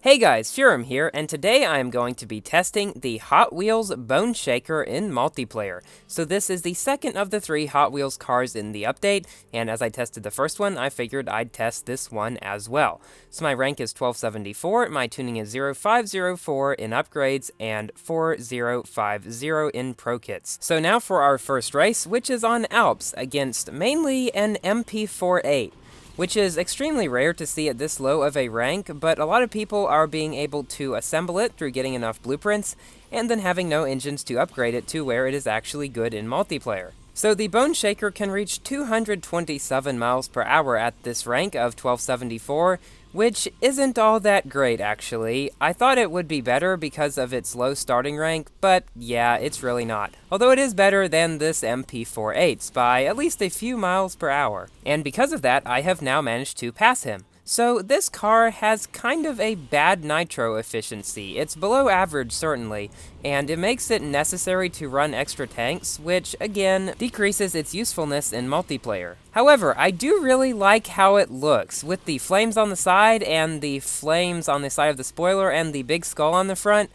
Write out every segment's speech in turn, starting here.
Hey guys, Furum here, and today I am going to be testing the Hot Wheels Bone Shaker in multiplayer. So this is the second of the 3 Hot Wheels cars in the update, and as I tested the first one, I figured I'd test this one as well. So my rank is 1274, my tuning is 0504 in upgrades, and 4050 in pro kits. So now for our first race, which is on Alps, against mainly an MP48. Which is extremely rare to see at this low of a rank, but a lot of people are being able to assemble it through getting enough blueprints, and then having no engines to upgrade it to where it is actually good in multiplayer. So the Bone Shaker can reach 227 miles per hour at this rank of 1274, which isn't all that great actually. I thought it would be better because of its low starting rank, but yeah, it's really not. Although it is better than this MP48's by at least a few miles per hour. And because of that, I have now managed to pass him. So this car has kind of a bad nitro efficiency. It's below average certainly, and it makes it necessary to run extra tanks, which again decreases its usefulness in multiplayer. However, I do really like how it looks, with the flames on the side and the flames on the side of the spoiler and the big skull on the front.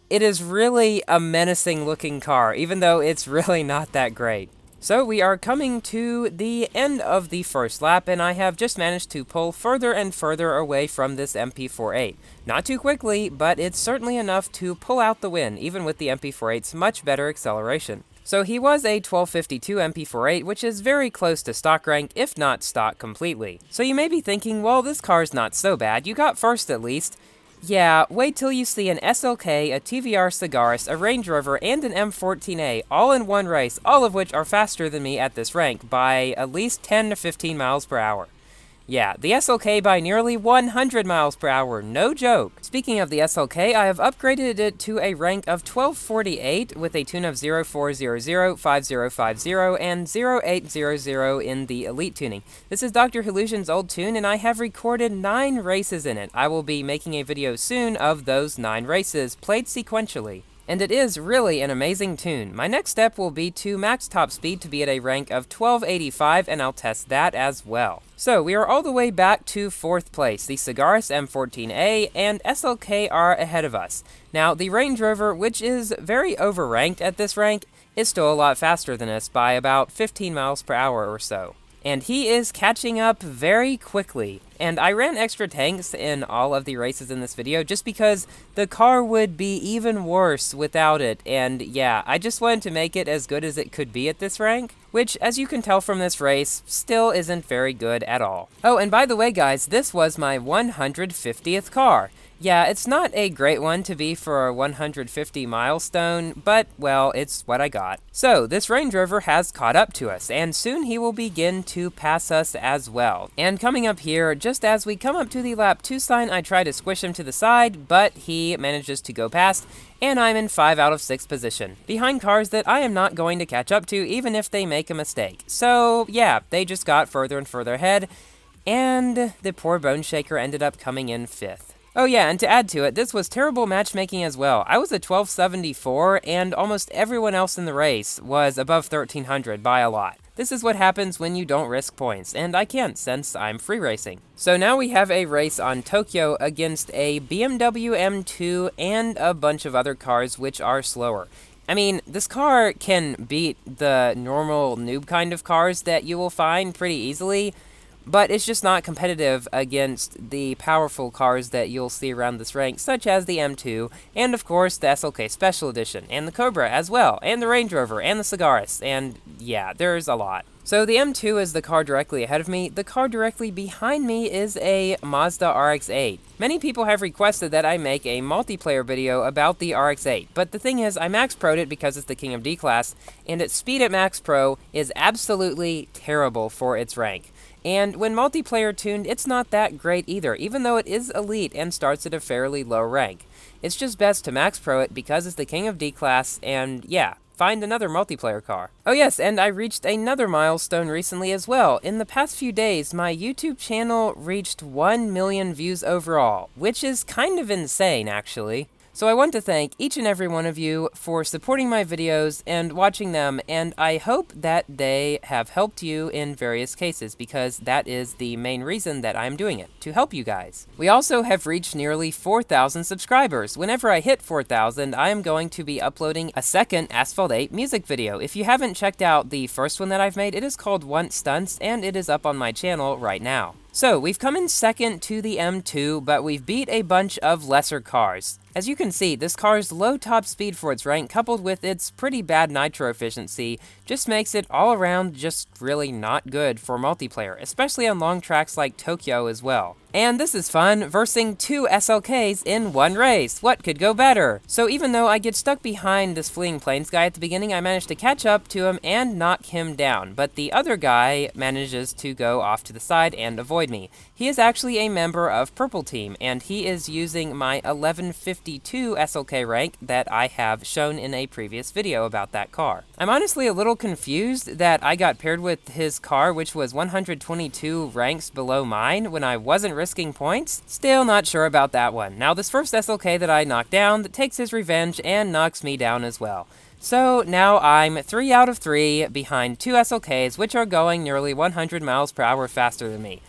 It is really a menacing looking car, even though it's really not that great. So we are coming to the end of the first lap, and I have just managed to pull further and further away from this MP48. Not too quickly, but it's certainly enough to pull out the win, even with the MP48's much better acceleration. So he was a 1252 MP48, which is very close to stock rank, if not stock completely. So you may be thinking, well, this car's not so bad, you got first at least. Yeah, wait till you see an SLK, a TVR Cigaris, a Range Rover, and an M14A all in one race, all of which are faster than me at this rank by at least 10 to 15 miles per hour. Yeah, the SLK by nearly 100 miles per hour, no joke. Speaking of the SLK, I have upgraded it to a rank of 1248 with a tune of 0400, 5050, and 0800 in the Elite tuning. This is Dr. Hillusion's old tune, and I have recorded 9 races in it. I will be making a video soon of those 9 races, played sequentially. And it is really an amazing tune. My next step will be to max top speed to be at a rank of 1285, and I'll test that as well. So we are all the way back to 4th place. The Cigaris M14A and SLK are ahead of us. Now the Range Rover, which is very overranked at this rank, is still a lot faster than us by about 15 miles per hour or so. And he is catching up very quickly. And I ran extra tanks in all of the races in this video just because the car would be even worse without it. And yeah, I just wanted to make it as good as it could be at this rank, which, as you can tell from this race, still isn't very good at all. Oh, and by the way guys, this was my 150th car. Yeah, it's not a great one to be for a 150 milestone, but, well, it's what I got. So, this Range Rover has caught up to us, and soon he will begin to pass us as well. And coming up here, just as we come up to the lap 2 sign, I try to squish him to the side, but he manages to go past, and I'm in 5 out of 6 position, behind cars that I am not going to catch up to even if they make a mistake. So, yeah, they just got further and further ahead, and the poor Bone Shaker ended up coming in 5th. Oh yeah, and to add to it, this was terrible matchmaking as well. I was a 1274, and almost everyone else in the race was above 1300 by a lot. This is what happens when you don't risk points, and I can't since I'm free racing. So now we have a race on Tokyo against a BMW M2 and a bunch of other cars which are slower. I mean, this car can beat the normal noob kind of cars that you will find pretty easily, but it's just not competitive against the powerful cars that you'll see around this rank, such as the M2, and of course the SLK Special Edition, and the Cobra as well, and the Range Rover, and the Cigaris, and yeah, there's a lot. So the M2 is the car directly ahead of me. The car directly behind me is a Mazda RX-8. Many people have requested that I make a multiplayer video about the RX-8, but the thing is, I max pro'd it because it's the king of D-Class, and its speed at max pro is absolutely terrible for its rank. And when multiplayer tuned, it's not that great either, even though it is elite and starts at a fairly low rank. It's just best to max pro it because it's the king of D-Class, and yeah, find another multiplayer car. Oh yes, and I reached another milestone recently as well. In the past few days, my YouTube channel reached 1 million views overall, which is kind of insane actually. So I want to thank each and every one of you for supporting my videos and watching them, and I hope that they have helped you in various cases, because that is the main reason that I'm doing it, to help you guys. We also have reached nearly 4,000 subscribers. Whenever I hit 4,000, I am going to be uploading a second Asphalt 8 music video. If you haven't checked out the first one that I've made, it is called Want Stunts, and it is up on my channel right now. So, we've come in second to the M2, but we've beat a bunch of lesser cars. As you can see, this car's low top speed for its rank, coupled with its pretty bad nitro efficiency, just makes it all around just really not good for multiplayer, especially on long tracks like Tokyo as well. And this is fun, versing 2 SLKs in one race. What could go better? So even though I get stuck behind this fleeing planes guy at the beginning, I managed to catch up to him and knock him down. But the other guy manages to go off to the side and avoid me. He is actually a member of Purple Team, and he is using my 1152 SLK rank that I have shown in a previous video about that car. I'm honestly a little confused that I got paired with his car, which was 122 ranks below mine, when I wasn't risking points. Still not sure about that one. Now, this first SLK that I knocked down takes his revenge and knocks me down as well. So now I'm 3 out of 3 behind 2 SLKs, which are going nearly 100 miles per hour faster than me.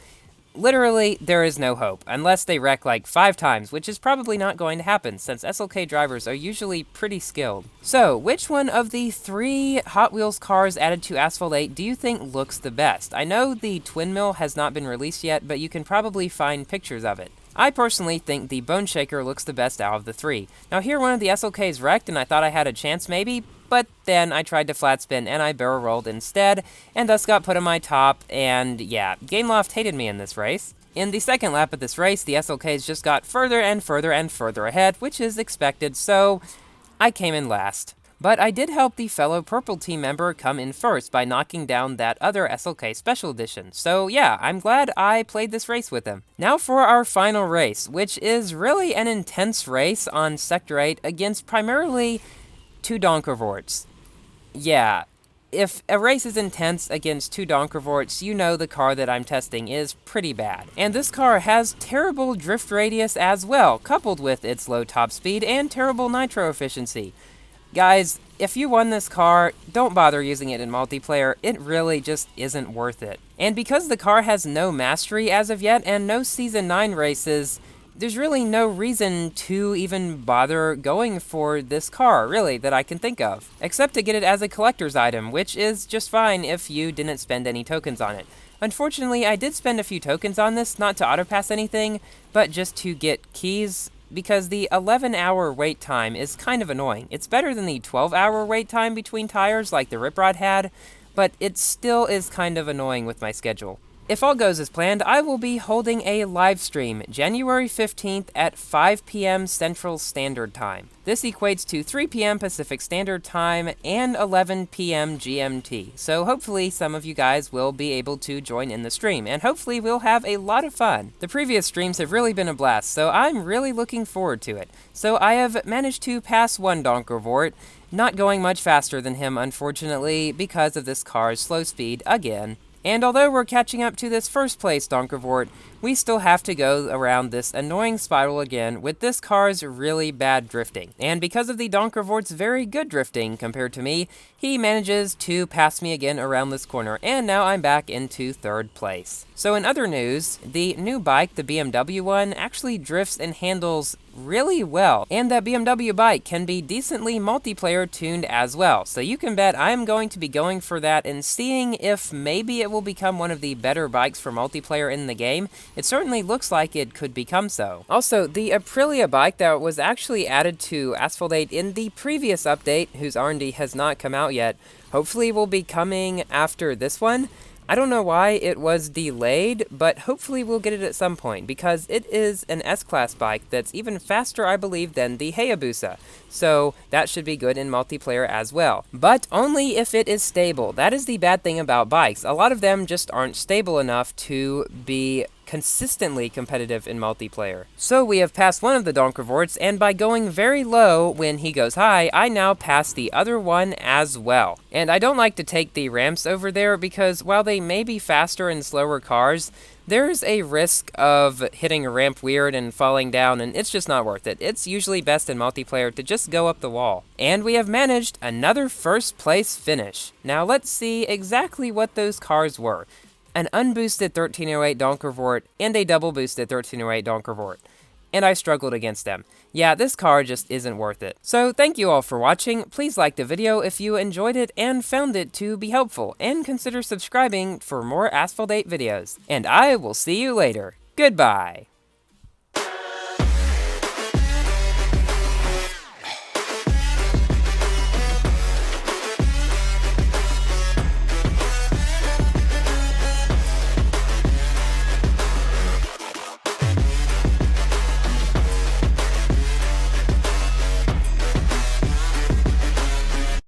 Literally, there is no hope, unless they wreck like 5 times, which is probably not going to happen, since SLK drivers are usually pretty skilled. So, which one of the 3 Hot Wheels cars added to Asphalt 8 do you think looks the best? I know the Twin Mill has not been released yet, but you can probably find pictures of it. I personally think the Bone Shaker looks the best out of the 3. Now here one of the SLKs wrecked, and I thought I had a chance maybe, but then I tried to flat spin and I barrel rolled instead, and thus got put on my top, and yeah, GameLoft hated me in this race. In the second lap of this race, the SLKs just got further and further and further ahead, which is expected, so I came in last. But I did help the fellow Purple Team member come in first by knocking down that other SLK Special Edition. So yeah, I'm glad I played this race with him. Now for our final race, which is really an intense race on Sector 8 against primarily 2 Donkervorts. Yeah, if a race is intense against 2 Donkervorts, you know the car that I'm testing is pretty bad. And this car has terrible drift radius as well, coupled with its low top speed and terrible nitro efficiency. Guys, if you won this car, don't bother using it in multiplayer. It really just isn't worth it. And because the car has no mastery as of yet and no Season 9 races, there's really no reason to even bother going for this car, really, that I can think of. Except to get it as a collector's item, which is just fine if you didn't spend any tokens on it. Unfortunately, I did spend a few tokens on this, not to autopass anything, but just to get keys, because the 11-hour wait time is kind of annoying. It's better than the 12-hour wait time between tires like the Rip Rod had, but it still is kind of annoying with my schedule. If all goes as planned, I will be holding a live stream January 15th at 5 p.m. Central Standard Time. This equates to 3 p.m. Pacific Standard Time and 11 p.m. GMT, so hopefully some of you guys will be able to join in the stream, and hopefully we'll have a lot of fun. The previous streams have really been a blast, so I'm really looking forward to it. So I have managed to pass 1 Donkervort, not going much faster than him unfortunately because of this car's slow speed again. And although we're catching up to this first place Donkervort, we still have to go around this annoying spiral again with this car's really bad drifting. And because of the Donkervort's very good drifting compared to me, he manages to pass me again around this corner, and now I'm back into 3rd place. So in other news, the new bike, the BMW one, actually drifts and handles really well, and that BMW bike can be decently multiplayer tuned as well, so you can bet I'm going to be going for that and seeing if maybe it will become one of the better bikes for multiplayer in the game. It certainly looks like it could become so. Also, the Aprilia bike that was actually added to Asphalt 8 in the previous update, whose R&D has not come out yet, hopefully will be coming after this one. I don't know why it was delayed, but hopefully we'll get it at some point, because it is an S-Class bike that's even faster, I believe, than the Hayabusa. So that should be good in multiplayer as well. But only if it is stable. That is the bad thing about bikes. A lot of them just aren't stable enough to be consistently competitive in multiplayer. So we have passed one of the Donkervorts, and by going very low when he goes high, I now pass the other one as well. And I don't like to take the ramps over there because while they may be faster in slower cars, there's a risk of hitting a ramp weird and falling down, and it's just not worth it. It's usually best in multiplayer to just go up the wall. And we have managed another first place finish. Now let's see exactly what those cars were. An unboosted 1308 Donkervort and a double boosted 1308 Donkervort. And I struggled against them. Yeah, this car just isn't worth it. So thank you all for watching. Please like the video if you enjoyed it and found it to be helpful, and consider subscribing for more Asphalt 8 videos. And I will see you later. Goodbye!